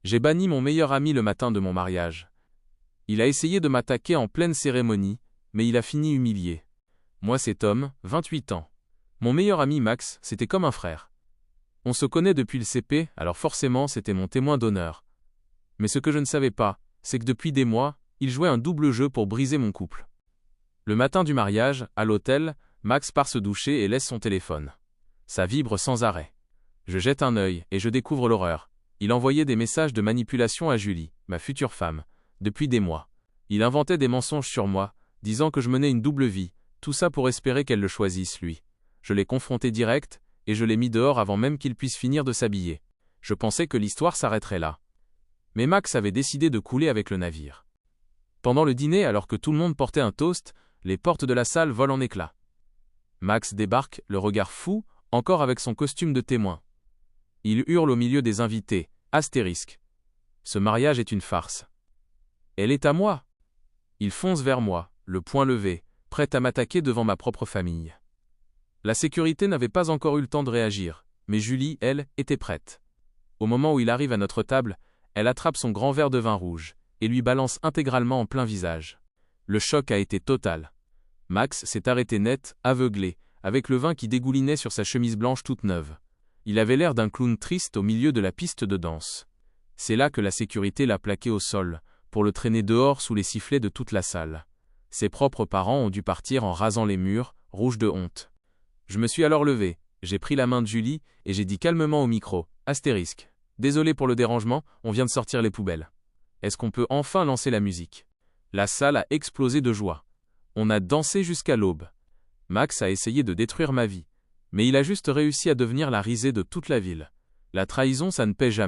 J'ai banni mon meilleur ami le matin de mon mariage. Il a essayé de m'attaquer en pleine cérémonie, mais il a fini humilié. Moi c'est Tom, 28 ans. Mon meilleur ami Max, c'était comme un frère. On se connaît depuis le CP, alors forcément c'était mon témoin d'honneur. Mais ce que je ne savais pas, c'est que depuis des mois, il jouait un double jeu pour briser mon couple. Le matin du mariage, à l'hôtel, Max part se doucher et laisse son téléphone. Ça vibre sans arrêt. Je jette un œil et je découvre l'horreur. Il envoyait des messages de manipulation à Julie, ma future femme, depuis des mois. Il inventait des mensonges sur moi, disant que je menais une double vie, tout ça pour espérer qu'elle le choisisse, lui. Je l'ai confronté direct, et je l'ai mis dehors avant même qu'il puisse finir de s'habiller. Je pensais que l'histoire s'arrêterait là. Mais Max avait décidé de couler avec le navire. Pendant le dîner, alors que tout le monde portait un toast, les portes de la salle volent en éclats. Max débarque, le regard fou, encore avec son costume de témoin. Il hurle au milieu des invités, astérisque. Ce mariage est une farce. Elle est à moi. Il fonce vers moi, le poing levé, prêt à m'attaquer devant ma propre famille. La sécurité n'avait pas encore eu le temps de réagir, mais Julie, elle, était prête. Au moment où il arrive à notre table, elle attrape son grand verre de vin rouge, et lui balance intégralement en plein visage. Le choc a été total. Max s'est arrêté net, aveuglé, avec le vin qui dégoulinait sur sa chemise blanche toute neuve. Il avait l'air d'un clown triste au milieu de la piste de danse. C'est là que la sécurité l'a plaqué au sol, pour le traîner dehors sous les sifflets de toute la salle. Ses propres parents ont dû partir en rasant les murs, rouges de honte. Je me suis alors levé, j'ai pris la main de Julie, et j'ai dit calmement au micro, astérisque. Désolé pour le dérangement, on vient de sortir les poubelles. Est-ce qu'on peut enfin lancer la musique? La salle a explosé de joie. On a dansé jusqu'à l'aube. Max a essayé de détruire ma vie. Mais il a juste réussi à devenir la risée de toute la ville. La trahison, ça ne paie jamais.